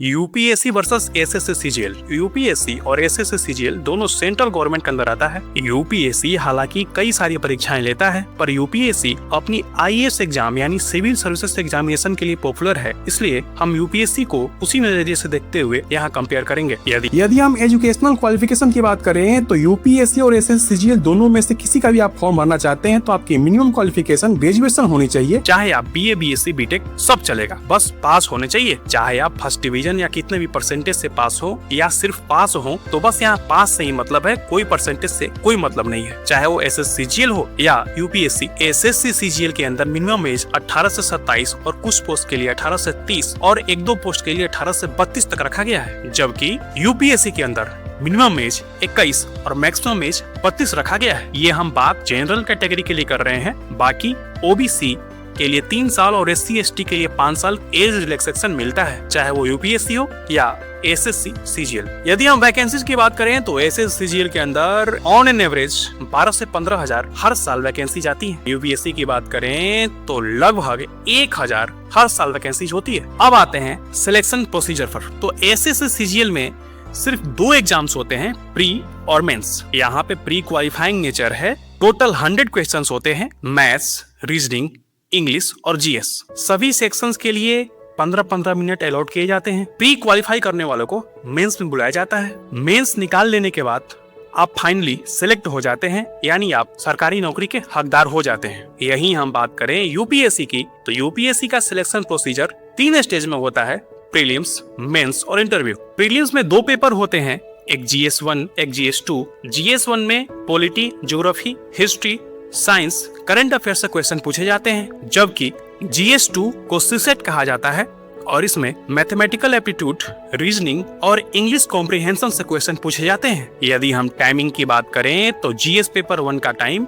UPSC versus SSC CGL. UPSC और SSC CGL दोनों central government के अंदर आता है। यूपीएससी हालांकि कई सारी परीक्षाएं लेता है, पर यूपीएससी अपनी आईएएस एग्जाम यानी सिविल सर्विसेज एग्जामिनेशन के लिए पॉपुलर है, इसलिए हम यूपीएससी को उसी नजरिए से देखते हुए यहाँ कंपेयर करेंगे। यदि हम एजुकेशनल क्वालिफिकेशन की बात करें तो यूपीएससी और एसएससी सीजीएल दोनों में से किसी का भी आप फॉर्म भरना चाहते हैं तो आपकी मिनिमम क्वालिफिकेशन ग्रेजुएशन होनी चाहिए। चाहे आप बीए, बीएससी, बीटेक सब चलेगा, बस पास होने चाहिए। चाहे आप फर्स्ट डिवीजन या कितने भी परसेंटेज से पास हो या सिर्फ पास हो, तो बस यहाँ पास से ही मतलब है, कोई परसेंटेज से कोई मतलब नहीं है। चाहे वो एसएससी सीजीएल हो या यूपीएससी। एसएससी सीजीएल के अंदर मिनिमम एज 18 से 27 और कुछ पोस्ट के लिए 18 से 30 और एक दो पोस्ट के लिए 18 से 32 तक रखा गया है, जबकि यूपीएससी के अंदर मिनिमम एज 21 और मैक्सिमम एज 32 रखा गया है। ये हम बात जनरल कैटेगरी के लिए कर रहे हैं। बाकी ओबीसी के लिए 3 साल और एससी एसटी के लिए 5 साल एज रिलैक्सेशन मिलता है, चाहे वो यूपीएससी हो या एसएससी सीजीएल। यदि हम वैकेंसीज की बात करें तो एसएससी सीजीएल के अंदर ऑन एन एवरेज 12 से 15 हजार हर साल वैकेंसी जाती है। यूपीएससी की बात करें तो लगभग 1000 हर साल वैकेंसी होती है। अब आते हैं सिलेक्शन प्रोसीजर पर। तो एसएससी सीजीएल में सिर्फ 2 एग्जाम्स होते हैं, प्री और मेंस। यहाँ पे प्री क्वालिफाइंग नेचर है। टोटल 100 क्वेश्चंस होते हैं, मैथ्स, रीजनिंग, इंग्लिश और जीएस। सभी सेक्शंस के लिए 15-15 मिनट अलॉट किए जाते हैं। प्री क्वालिफाई करने वालों को मेंस में बुलाया जाता है। मेंस निकाल लेने के बाद आप फाइनली सिलेक्ट हो जाते हैं, यानी आप सरकारी नौकरी के हकदार हो जाते हैं। यही हम बात करें यूपीएससी की, तो यूपीएससी का सिलेक्शन प्रोसीजर 3 स्टेज में होता है, प्रीलिम्स, मेंस और इंटरव्यू। प्रीलिम्स में 2 पेपर होते हैं, एक जीएस1, एक जीएस2। जीएस1 में polity, geography, history, science, current affair से क्वेश्चन पूछे जाते हैं, जबकि जीएस2 को सीसेट कहा जाता है और इसमें मैथमेटिकल एप्टीट्यूड, रीजनिंग और इंग्लिश कॉम्प्रिहेंशन से क्वेश्चन पूछे जाते हैं। यदि हम टाइमिंग की बात करें तो जीएस पेपर 1 का टाइम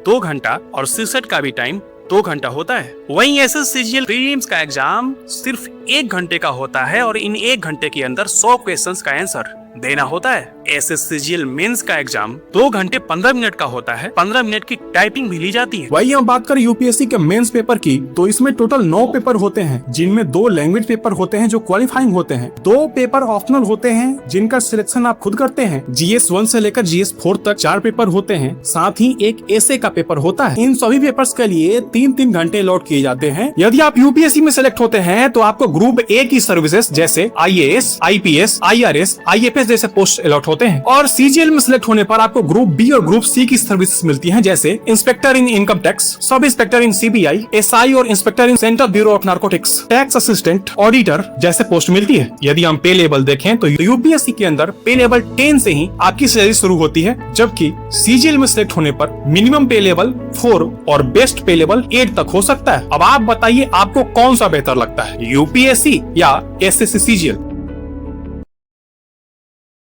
2 घंटा और सीसेट का भी टाइम 2 घंटा होता है। वहीं एसएससी सीजीएल प्रीलिम्स का एग्जाम सिर्फ 1 घंटे का होता है और इन 1 घंटे के अंदर 100 क्वेश्चंस का आंसर देना होता है। एसएससी सीजीएल मेंस का एग्जाम 2 घंटे 15 मिनट का होता है, 15 मिनट की टाइपिंग भी ली जाती है। वही हम बात करें यूपीएससी के मेंस पेपर की, तो इसमें टोटल 9 पेपर होते हैं, जिनमें 2 लैंग्वेज पेपर होते हैं जो क्वालिफाइंग होते हैं, 2 पेपर ऑप्शनल होते हैं जिनका सिलेक्शन आप खुद करते हैं। जीएस1 से लेकर जीएस4 तक 4 पेपर होते हैं, साथ ही एक एसे का पेपर होता है। इन सभी पेपर्स के लिए 3-3 घंटे अलॉट किए जाते हैं। यदि आप यूपीएससी में सिलेक्ट होते हैं तो आपको ग्रुप ए की सर्विसेज जैसे आईएएस, आईपीएस, आईआरएस, आईएफएस जैसे पोस्ट अलॉट होते हैं, और सीजीएल में सिलेक्ट होने पर आपको ग्रुप बी और ग्रुप सी की सर्विसेज मिलती हैं, जैसे inspector in income tax, sub inspector in CBI, SI और inspector in central bureau of narcotics, tax assistant, auditor जैसे पोस्ट मिलती है। यदि हम पे लेवल देखें तो यूपीएससी के अंदर पे लेवल 10 से ही आपकी सैलरी शुरू होती है, जबकि सीजीएल में सिलेक्ट होने पर मिनिमम पे लेवल 4 और बेस्ट पे लेवल 8 तक हो सकता है। अब आप बताइए आपको कौन सा बेहतर लगता है, यूपीएससी या एसएससी सीजीएल?